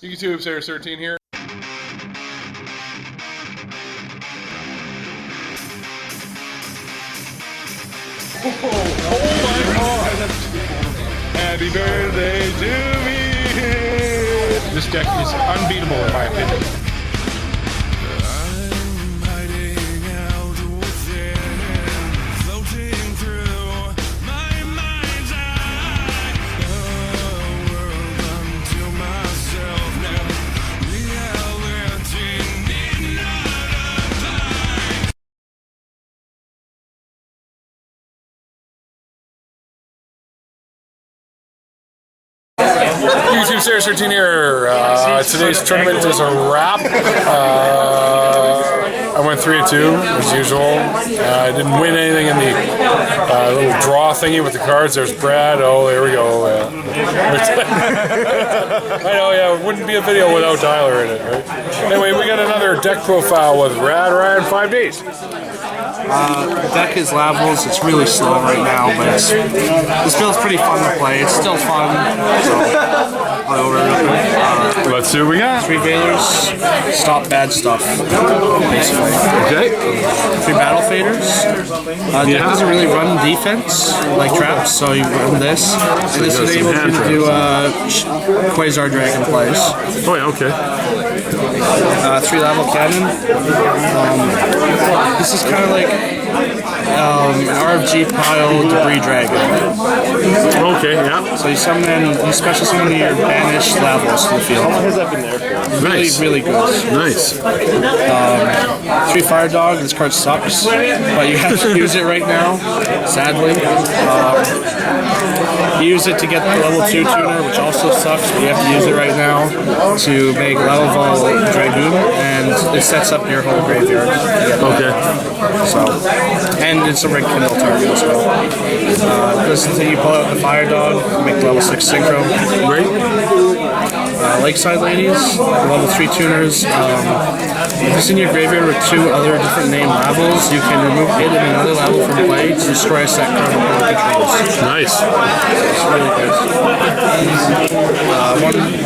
YouTube, Sarah 13 here. Oh my God! Happy birthday to me! This deck is unbeatable in my opinion. YouTube Sarah 13 here. Today's tournament is a wrap. I went 3-2 as usual. I didn't win anything in the little draw thingy with the cards. There's Brad. Oh, there we go. I know, yeah, it wouldn't be a video without Tyler in it, right? Anyway, we got another deck profile with Ryan 5 days. The deck is Lavals. It's really slow right now, but this feels pretty fun to play. It's still fun. So, Let's see what we got. 3 Veilers, stop bad stuff, basically. Okay. 3 Battle Faders. Deck doesn't really run defense like traps, so you run this. And this enables you to do Quasar Dragon plays. Oh yeah, okay. 3 Laval Cannon. This is kind of like an RFG pile debris dragon. Okay, yeah. So you special summon your banished Lavals to the field. How long has that been there for? Nice. Really good. Nice. 3 Fire Dog. This card sucks, but you have to use it right now, sadly. You use it to get the level 2 tuner, which also sucks, but you have to use it right now to make Laval Dragoon, and it sets up your whole graveyard. Okay. So, and it's a red Kindle target as well. This is you pull out the Fire Dog, make level 6 synchro. Great. Lakeside Ladies, level 3 tuners. If it's in your graveyard with 2 other different name levels, you can remove it and another level from play to destroy a set card with controls. Nice. It's really good.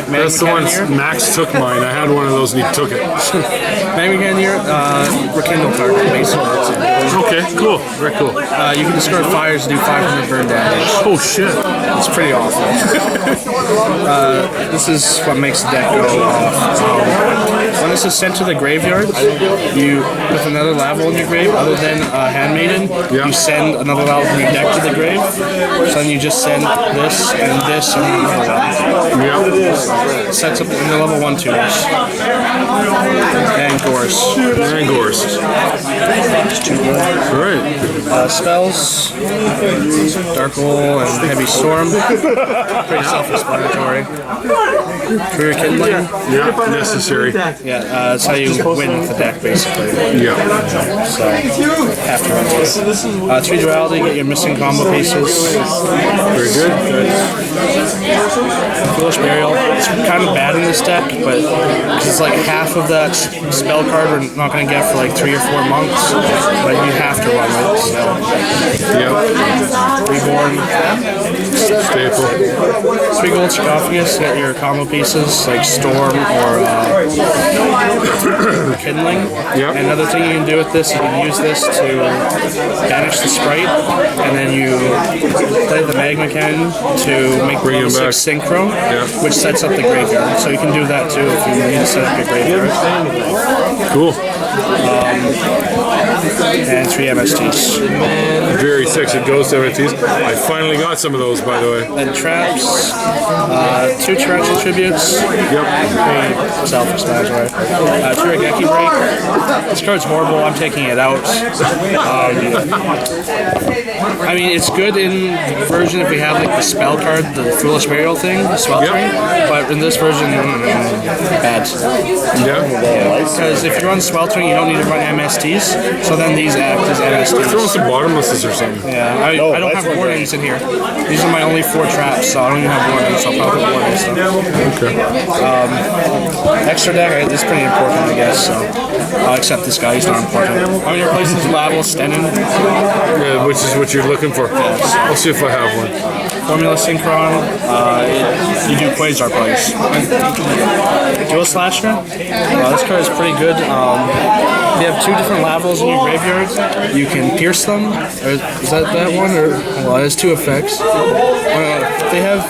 That's the one Max took mine. I had one of those and he took it. Magnican here, Rekindle card, basically. Okay, cool. Very cool. You can discard fires to do 500 burn damage. Oh shit. It's pretty awful. This is what makes the deck go off. When this is sent to the graveyard, you with another Laval in your grave, other than Handmaiden, you send another Laval from your deck to the grave. So then you just send this and this and another one. It sets up in the level 1 tuners. And Gorse. And Gorse. Alright. Spells, Dark Hole and Heavy Storm. Pretty self-explanatory. Career Kindling. Yeah, necessary. Yeah, that's how you win with the deck, basically. Yeah. So, have to run this. 3 Duality, get your missing combo pieces. Very good. Foolish Burial. It's kind of bad in this deck, but it's like half of that spell card we're not going to get for like 3 or 4 months, but you have to run it. So. Yeah. Reborn. Staple. 3 gold sarcophagus, get your combo pieces like Storm or Kindling. Yep. And another thing you can do with this, you can use this to banish the sprite, and then you play the Magma Cannon to make level 6 synchro, which sets up the graveyard. So you can do that too if you need to set up your graveyard. Cool. And 3 MSTs. Very sexy ghost MSTs. I finally got some of those, by the way. Then traps, 2 torrential tributes. Yep. Pretty self-explanatory. 2 Regeki Break. This card's horrible. I'm taking it out. I mean, it's good in version if we have like the spell card, the Foolish Burial thing, the Sweltering. But in this version, bad. Yeah. Because if you run Sweltering, you don't need to run MSTs. So then these act as MSTs. Throw some bottomlesses or something. Yeah, I don't have warnings in here. These are my only 4 traps, so I don't even have warnings. So I'll probably put warnings. So. Okay. Extra deck, this is pretty important, I guess. guess. So except this guy, he's not important. I'm gonna replace this Lavals Stenin. Which is what you're looking for. I'll see if I have one. Formula Synchron. You do Quasar plays. Dual Slasher. This card is pretty good. You have 2 different Lavals in your graveyard. You can pierce them. Is that one? Or well, it has 2 effects. They have.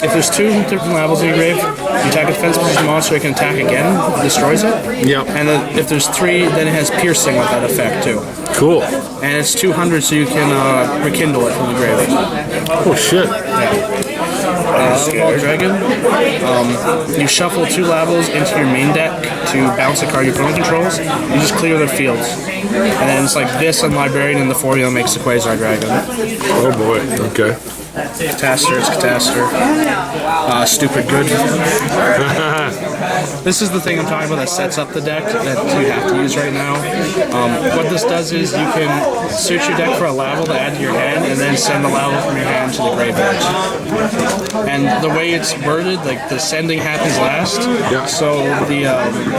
If there's 2 different Lavals in your grave, you attack a defense position monster, it can attack again, it destroys it. Yep. And then if there's 3, then it has piercing with that effect too. Cool. And it's 200, so you can rekindle it from the grave. Oh shit. Lavals Dragon. You shuffle 2 Lavals into your main deck to bounce a card your opponent controls. You just clear their fields. And then it's like this and Librarian, and the formula makes the Quasar Dragon. Oh boy. Okay. Cataster, it's Cataster. Stupid good. This is the thing I'm talking about that sets up the deck that you have to use right now. What this does is you can search your deck for a Laval to add to your hand and then send the Laval from your hand to the graveyard. And the way it's worded, like the sending happens last, so the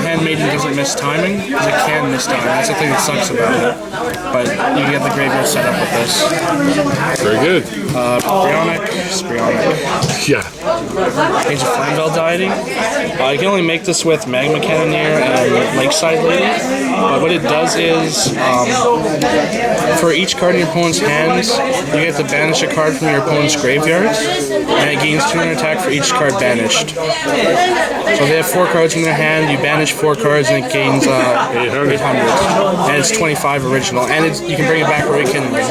handmaiden doesn't miss timing, because it can miss timing. That's the thing that sucks about it. But you can get the graveyard set up with this. Very good. Sprionic. Yeah. Age of Flamvel Deity. You can only make this with Magma Cannoneer and Lakeside Lady, but what it does is, for each card in your opponent's hands, you get to banish a card from your opponent's graveyard, and it gains 200 attack for each card banished. So if they have 4 cards in their hand, you banish 4 cards and it gains 800. And it's 25 original, and you can bring it back or rekindle it.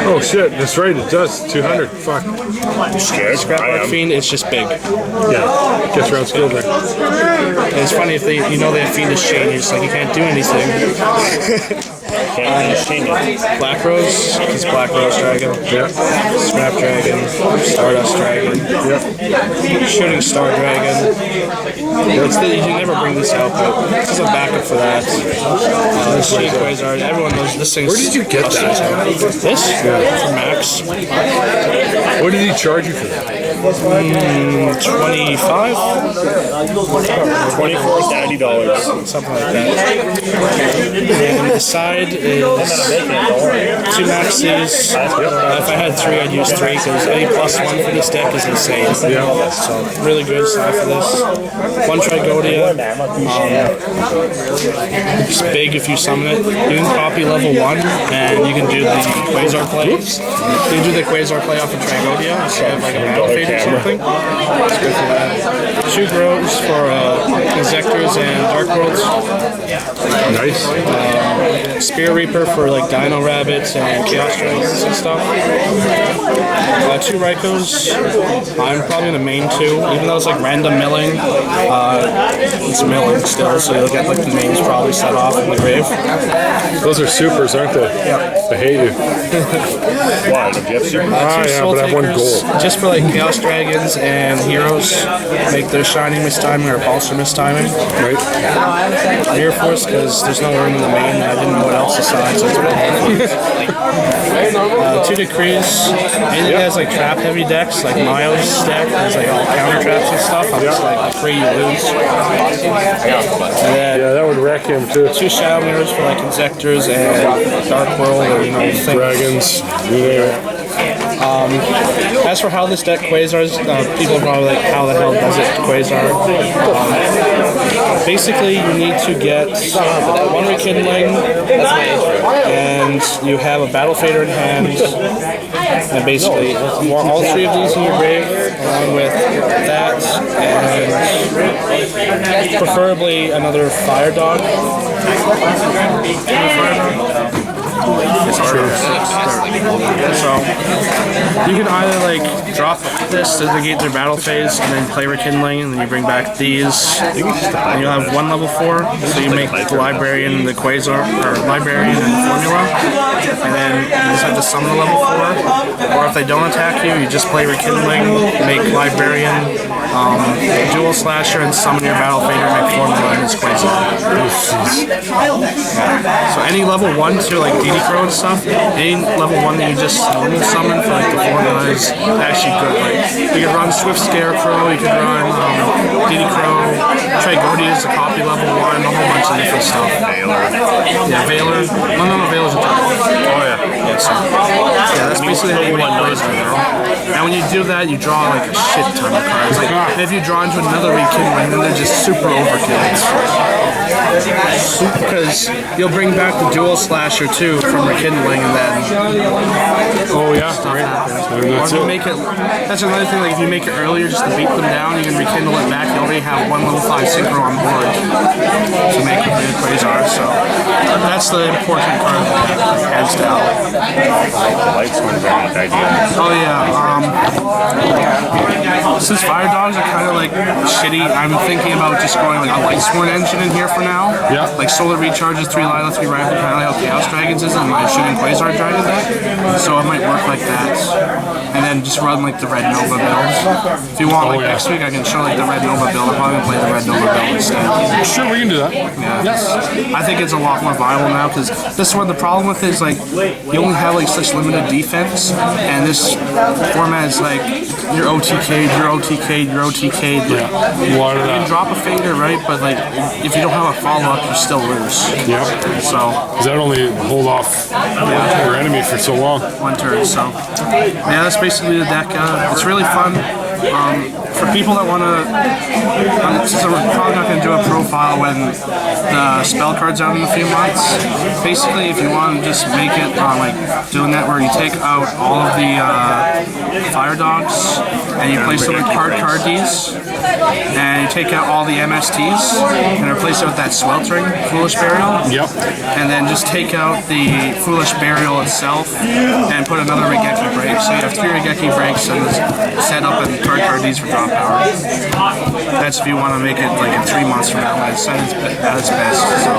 Oh shit, that's right, it does. 200. Fuck. You scared? Scrapbook Fiend, it's just big. Yeah. Gets around skill there. And it's funny if they have Fiendish Chain, you're just like, you can't do anything. Black Rose, it's Black Rose Dragon. Yeah. Scrap Dragon, Stardust Dragon. Yep. Shooting Star Dragon. You can never bring this out, but this is a backup for that. Quasar, everyone knows this thing. Where did you get that? This? Yeah. From Max. What did he charge you for that? 25? $24, something like that. And the side is 2 Maxes. If I had 3, I'd use 3, because any +1 for this deck is insane. Yeah. So, really good side for this. 1 Trigodia. It's big if you summon it. You can copy level 1, and you can do the Quasar play. You can do the Quasar play off of Trigodia instead of like a Battle Fate or something. It's good for that. 2 Grows for Inzectors and Dark Worlds. Nice. Spear Reaper for like Dino Rabbits and Chaos Dragons and stuff. 2 Raikos. I'm probably gonna main 2, even though it's like random milling. It's milling still, so you'll get like the names probably set off in the grave. Those are supers, aren't they? Yeah. I hate you. Why? Don't you have super? Yeah, but I have 1 gold. Just for like Chaos Dragons and Heroes, make their Shining mistiming or Pulsar mistiming. Right. Mirror Force, because there's no room in the main, and I didn't know what else aside, so it's really 2 Decrees. Anything that has like trap heavy decks, like Miles' deck, has like all counter traps and stuff. I'm just like afraid you lose. And then Yeah, that would wreck him too. 2 Shadow Mirrors for like Inzectors and Dark World, or things. Dragons. Yeah. As for how this deck Quasars, people are probably like, how the hell does it Quasar? Basically, you need to get 1 Rekindling, and you have a Battle Fader in hand, and basically, you want all 3 of these in your grave, along with that, and preferably another Fire Dog. So you can either like drop this to negate their battle phase and then play Rekindling, and then you bring back these, and you'll have 1 level 4, so you make the Librarian, the Quasar, or Librarian and the Formula, and then you just have to summon a level 4, or if they don't attack you, you just play Rekindling, make Librarian, Dual Slasher, and summon your Battle Fader, make Formula, and it's Quasar. So any level 1 to like DD Crow and stuff, any level 1 that you just normal summon for like the formula is actually good. Like you can run Swift Scarecrow, you can run DD Crow, Trigodi is the copy level 1, a whole bunch of different stuff. Yeah, Valor. No, Valor's a top. Oh yeah. Yeah, so, yeah, that's basically how you make plays right now. And when you do that, you draw like a shit ton of cards. Like, if you draw into another rekindling, then they're just super overkill. Because you'll bring back the dual slasher too from rekindling, and then Oh yeah. stuff happens. And Or that's if you it. make it, that's another thing. Like if you make it earlier, just to beat them down, you can rekindle it back. You already have one level 5 synchro on board to make the Quasar. So that's the important part of the deck, hands down. The lights ones are not ideal. Oh yeah. Since Fire Dogs are kind of like shitty, I'm thinking about just going like a Lightsworn engine in here for now. Yeah. Like Solar recharges 3 Lila, 3 Rifle, kind of like how Chaos Dragons is in my Shooting Quasar Dragon deck. So it might work like that. And then just run like the Red Nova build. If you want, like next week, I can show like the Red Nova build. I'm probably gonna play the Red Nova build instead. Sure, we can do that. Yeah. I think it's a lot more viable now because this one, the problem with it is like you only have like such limited defense, and this format is like you're OTK'd, you're OTK'd, you're OTK'd. Like, Why you can that? drop a fader, right? But like if you don't have a follow-up, you still lose. Yep. So Because that only hold off your enemy for so long. one turn. So yeah, that's basically the deck. It's really fun. For people that want to, since we're probably not going to do a profile when the spell card's out in a few months. Basically, if you want to just make it like doing that, where you take out all of the Fire Dogs and you place them with card Ds, and you take out all the MSTs and replace it with that Sweltering Foolish Burial. Yep. And then just take out the Foolish Burial itself and put another Regeki Break. So you have 3 Regeki Breaks and set up and card Ds for draw power. That's if you want to make it like in 3 months from now when it's at its best. So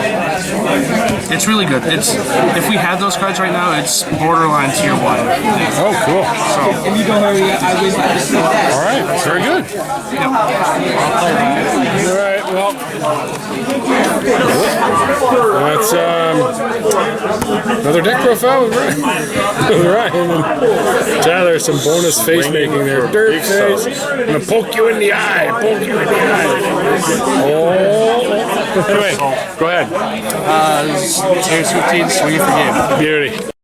it's really good. It's if we had those cards right now, it's borderline tier 1. Oh, cool. All right, very good. All right, well, that's another deck profile with Ryan and Tyler. Some bonus face making there. Dirt face. I'm gonna poke you in the eye. Poke you in the eye. Oh. Anyway, go ahead. Tier 15, swing for game. Beauty.